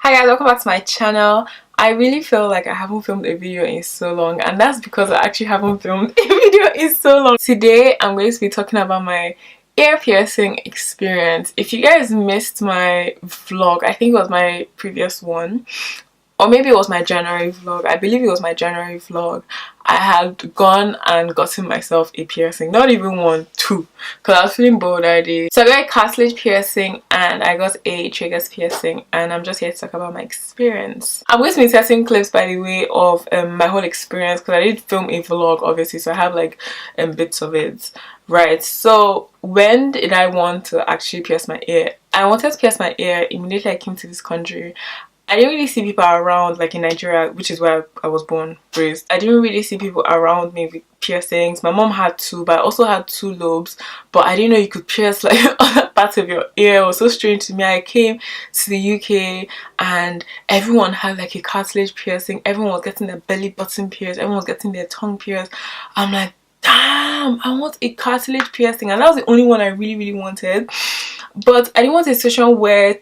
Hi guys, welcome back to my channel. I really feel like I haven't filmed a video in so long, and that's because I actually haven't filmed a video in so long. Today I'm going to be talking about my ear piercing experience. If you guys missed my vlog, I think it was my previous one, or maybe it was my January vlog. I believe it was my January vlog. I had gone and gotten myself a piercing. Not even one, two. Because I was feeling bored that day. So I got a cartilage piercing and I got a Tragus piercing. And I'm just here to talk about my experience. I'm going to be testing clips, by the way, of my whole experience. Because I did film a vlog, obviously. So I have like bits of it. Right. So when did I want to actually pierce my ear? I wanted to pierce my ear immediately I came to this country. I didn't really see people around, like in Nigeria, which is where I was born, raised. I didn't really see people around me with piercings. My mom had two, but I also had two lobes. But I didn't know you could pierce like other parts of your ear. It was so strange to me. I came to the UK and everyone had like a cartilage piercing. Everyone was getting their belly button pierced. Everyone was getting their tongue pierced. I'm like, damn, I want a cartilage piercing. And that was the only one I really wanted. But I didn't want a situation where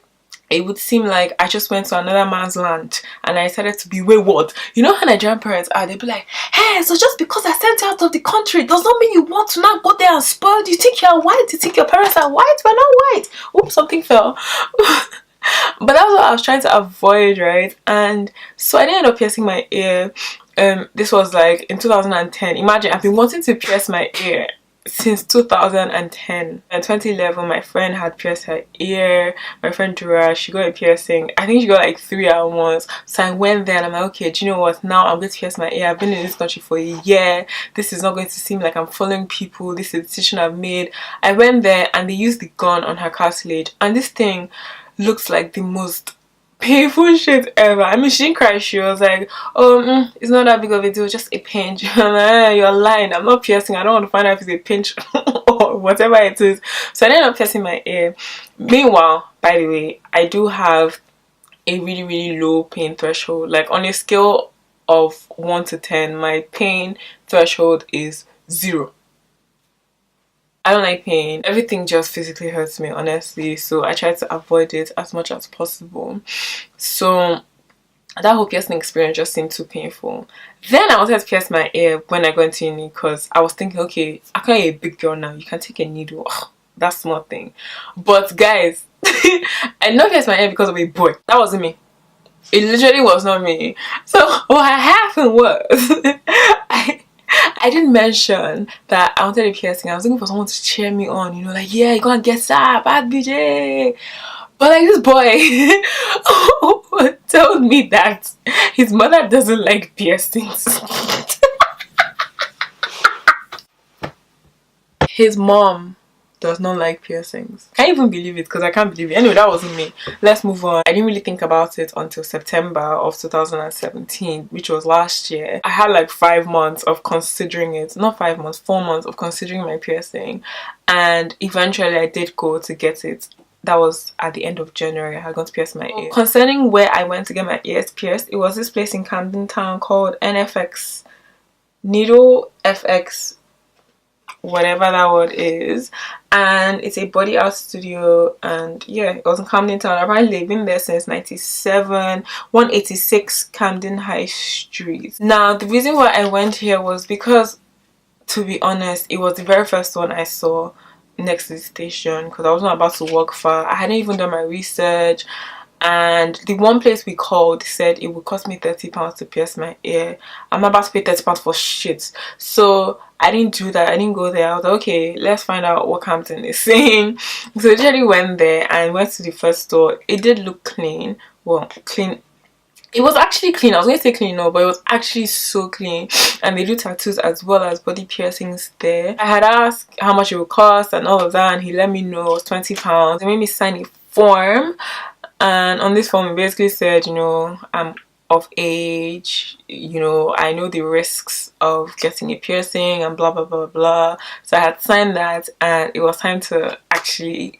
it would seem like I just went to another man's land and I decided to be wayward. You know how Nigerian parents are? They'd be like, hey, so just because I sent you out of the country does not mean you want to now go there and spoil. You think you're white? You think your parents are white? We're not white. Oops, something fell. But that's what I was trying to avoid, right? And so I didn't end up piercing my ear. This was like in 2010. Imagine, I've been wanting to pierce my ear since 2010. In 2011 my friend had pierced her ear. My friend Dura, she got a piercing. I think she got like 3 at once. So I went there and I'm like, okay, do you know what, now I'm going to pierce my ear. I've been in this country for a year. This is not going to seem like I'm following people. This is a decision I've made. I went there and they used the gun on her cartilage, and this thing looks like the most painful shit ever. I mean, she didn't cry. She was like, oh, it's not that big of a deal, just a pinch. I'm like, you're lying, I'm not piercing. I don't want to find out if it's a pinch or whatever it is. So I ended up piercing my ear. Meanwhile, by the way, I do have a really low pain threshold. Like on a scale of 1 to 10, my pain threshold is 0. I don't like pain. Everything just physically hurts me, honestly. So I try to avoid it as much as possible. So that whole piercing experience just seemed too painful. Then I wanted to pierce my ear when I got into uni because I was thinking, okay, I can't be a big girl now. You can take a needle. Ugh, that's small thing. But guys, I did not pierce my ear because of a boy. That wasn't me. It literally was not me. So what happened was I didn't mention that I wanted a piercing. I was looking for someone to cheer me on, you know, like, yeah, you gonna get that, bad BJ. But like this boy told me that his mother doesn't like piercings. His mom does not like piercings. Can't even believe it, because I can't believe it. Anyway, that wasn't me. Let's move on. I didn't really think about it until September of 2017, which was last year. I had like 5 months of considering it. Not 5 months, 4 months of considering my piercing. And eventually I did go to get it. That was at the end of January. I had gone to pierce my ear. Concerning where I went to get my ears pierced, it was this place in Camden Town called NFX. Needle FX, whatever that word is, and it's a body art studio. And yeah, it was in Camden Town. Apparently they've been there since 97, 186 Camden High Street. Now the reason why I went here was because, to be honest, it was the very first one I saw next to the station, because I wasn't about to walk far. I hadn't even done my research, and the one place we called said it would cost me £30 to pierce my ear. I'm not about to pay £30 for shit. So I didn't do that. I didn't go there. I was like, okay, let's find out what Campton is saying. So I literally went there and went to the first store. It did look clean. Well, clean. It was actually clean. I was going to say clean, no, but it was actually so clean. And they do tattoos as well as body piercings there. I had asked how much it would cost and all of that, and he let me know it was £20. They made me sign a form. And on this form, it basically said, you know, I'm of age, you know, I know the risks of getting a piercing and blah, blah, blah, blah. So I had signed that, and it was time to actually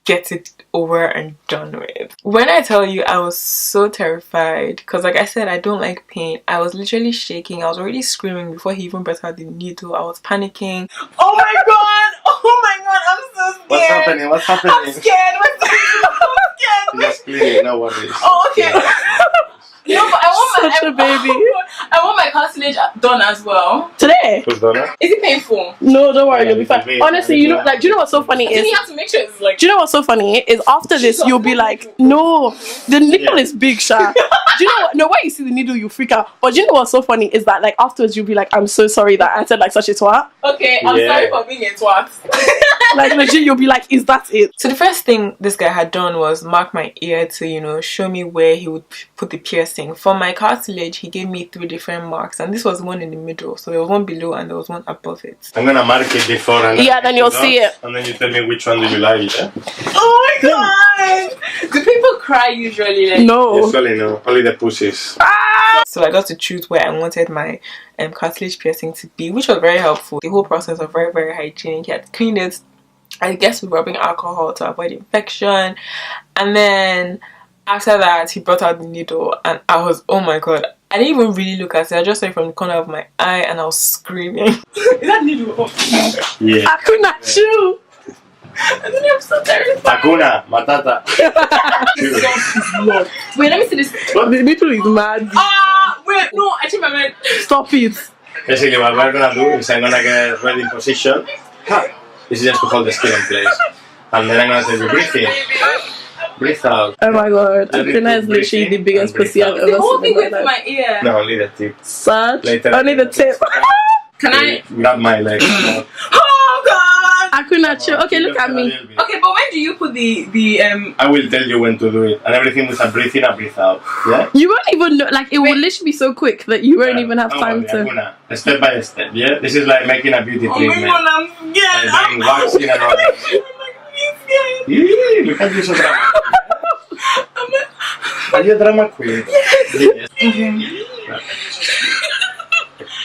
get it over and done with. When I tell you, I was so terrified because, like I said, I don't like pain. I was literally shaking. I was already screaming before he even brought out the needle. I was panicking. Oh my god! Oh my god! I'm so scared. What's happening? What's happening? I'm scared. I'm scared. Just clean, no worries. Oh, okay. No, but Such a baby. I want my cartilage done as well. Today? Who's done it? Is it painful? No, don't worry, you'll be fine. Honestly, you know, like, do you know what's so funny Then is? you have to make sure it's like. Do you know what's so funny is after this you'll be like, no, the needle is big, Sha. Do you know what? No, when you see the needle you freak out. But do you know what's so funny is that like afterwards you'll be like, I'm so sorry that I said like such a twat. Okay, I'm sorry for being a twat. Like legit, you'll be like, is that it? So the first thing this guy had done was mark my ear to, you know, show me where he would put the piercing. For my cartilage, he gave me 3 different marks, and this was one in the middle. So there was one below and there was one above it. I'm gonna mark it before and then you'll see it. And then you tell me which one do you like, yeah? Oh my god! Do people cry usually? Like? No. Usually no, only the pussies. So I got to choose where I wanted my cartilage piercing to be, which was very helpful. The whole process was very, very hygienic. He had cleaned it, I guess, with rubbing alcohol to avoid infection. And then after that, he brought out the needle, and I was, oh my god, I didn't even really look at it. I just saw it from the corner of my eye and I was screaming. Is that needle? Yeah. Akunna, chew. I'm so terrified. Akunna, matata. Wait, let me see this. The needle is mad. Wait, no, I changed my mind. Stop it. Basically what we're gonna do is I'm gonna get ready in position. This is just to hold the skin in place. And then I'm gonna tell you breathe in. Breathe out. Oh my god, Akunna is literally the biggest pussy I've ever The whole thing seen in went my to life. my ear. No, only the tip. Such. Later. Only the tip. Can I? Grab my leg. Oh god! Akunna, chew. Okay, look at me. Okay, but when do you put the I will tell you when to do it. And everything with a breathe in and breathe out. Yeah? You won't even know, like it will literally be so quick that you won't even have time to. Akunna, step by step, yeah? This is like making a beauty treatment. Oh my god, I'm scared. And then waxing and all that. Look at you so drama. Are you a drama queen? Yes. Okay.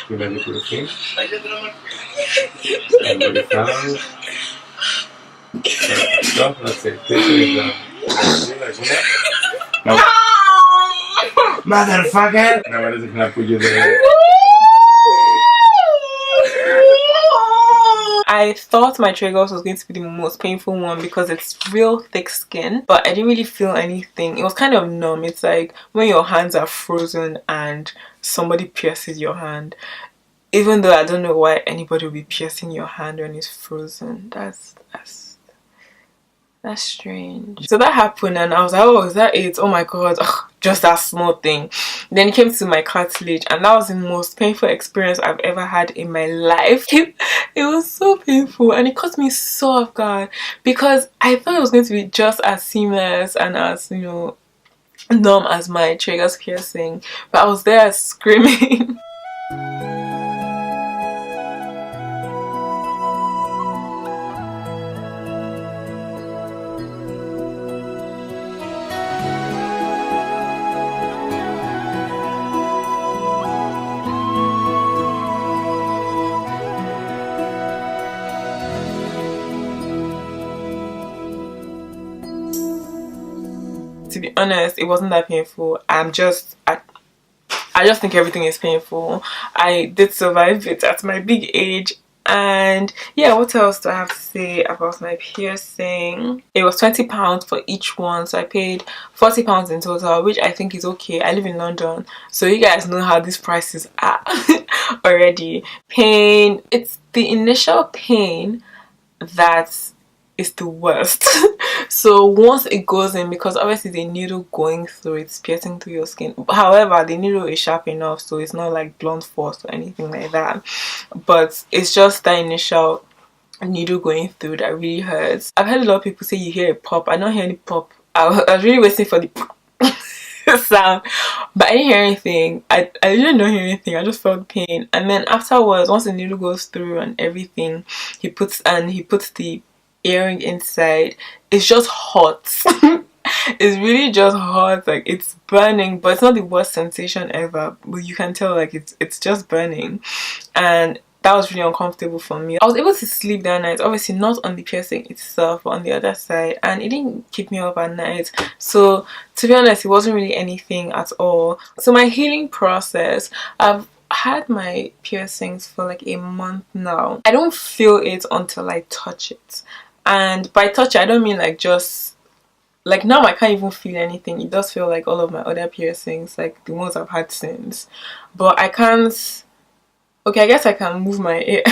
You ready for the thing? And breathe out. No, that's it. This is no. Motherfucker! No, what is it gonna put you there? I thought my Tragus was going to be the most painful one because it's real thick skin, but I didn't really feel anything. It was kind of numb. It's like when your hands are frozen and somebody pierces your hand. Even though I don't know why anybody will be piercing your hand when it's frozen. That's strange. So that happened and I was like, oh, is that it? Oh my god. Ugh, just that small thing. Then it came to my cartilage and that was the most painful experience I've ever had in my life. It was so painful and it caught me so off guard because I thought it was going to be just as seamless and as, you know, numb as my Tragus piercing, but I was there screaming. To be honest, it wasn't that painful. I just think everything is painful. I did survive it at my big age. And yeah, what else do I have to say about my piercing? It was £20 for each one, so I paid £40 in total, which I think is okay. I live in London, so you guys know how these prices are already. Pain, it's the initial pain that is the worst. So once it goes in, because obviously the needle going through, it's piercing through your skin. However, the needle is sharp enough, so it's not like blunt force or anything like that, but it's just the initial needle going through that really hurts. I've heard a lot of people say you hear a pop. I don't hear any pop. I was really waiting for the sound, but I didn't hear anything. I didn't hear anything. I just felt pain. And then afterwards, once the needle goes through and everything, he puts the earring inside. It's just hot. It's really just hot. Like, it's burning, but it's not the worst sensation ever, but you can tell like it's just burning, and that was really uncomfortable for me. I was able to sleep that night, obviously not on the piercing itself but on the other side, and it didn't keep me up at night. So to be honest, it wasn't really anything at all. So my healing process, I've had my piercings for like a month now. I don't feel it until I touch it. And by touch, I don't mean like just like now I can't even feel anything. It does feel like all of my other piercings, like the ones I've had since, but I can't. Okay, I guess I can move my ear.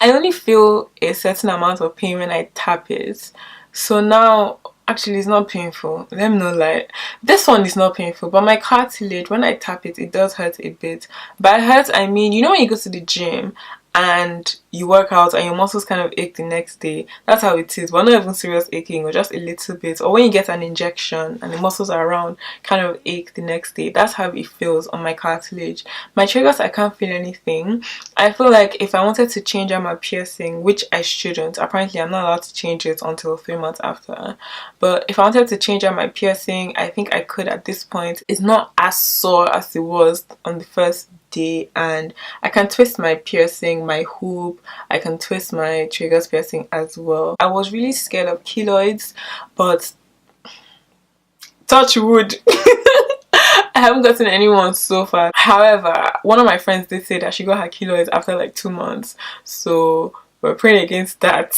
I only feel a certain amount of pain when I tap it. So now, actually, it's not painful. Let me not lie. This one is not painful, but my cartilage, when I tap it, it does hurt a bit. By hurt, I mean, you know when you go to the gym and you work out and your muscles kind of ache the next day. That's how it is, but not even serious aching, or just a little bit. Or when you get an injection and the muscles are around kind of ache the next day. That's how it feels on my cartilage. My Tragus, I can't feel anything. I feel like if I wanted to change out my piercing, which I shouldn't, apparently I'm not allowed to change it until 3 months after, but if I wanted to change out my piercing, I think I could at this point. It's not as sore as it was on the first day, and I can twist my piercing, my hoop, I can twist my Tragus piercing as well. I was really scared of keloids, but touch wood, I haven't gotten anyone so far. However, one of my friends did say that she got her keloids after like 2 months, so we're praying against that.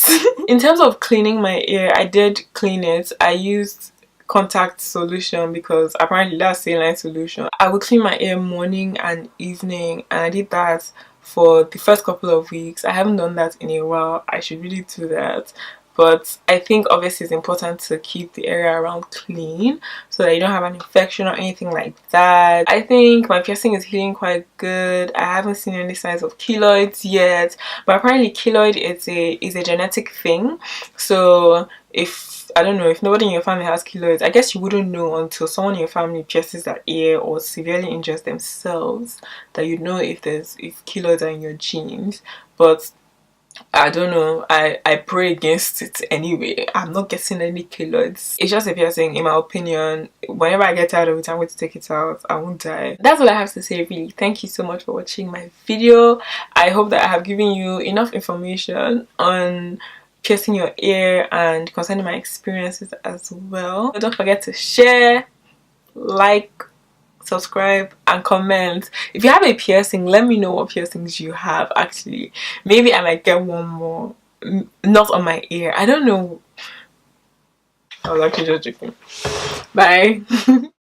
In terms of cleaning my ear, I did clean it. I used contact solution because apparently that's saline solution. I would clean my ear morning and evening, and I did that for the first couple of weeks. I haven't done that in a while. I should really do that. But I think obviously it's important to keep the area around clean so that you don't have an infection or anything like that. I think my piercing is healing quite good. I haven't seen any signs of keloids yet, but apparently keloid is a genetic thing. So if, I don't know, if nobody in your family has keloids, I guess you wouldn't know until someone in your family pierces their ear or severely injures themselves that you know if keloids are in your genes. But I don't know, I pray against it anyway. I'm not getting any keloids. It's just a piercing, in my opinion. Whenever I get tired of it, I'm going to take it out. I won't die. That's all I have to say, really. Thank you so much for watching my video. I hope that I have given you enough information on piercing your ear and concerning my experiences as well. Don't forget to share, like, subscribe and comment. If you have a piercing, let me know what piercings you have. Actually, maybe I might get one more, not on my ear. I don't know. I was actually just joking. Bye.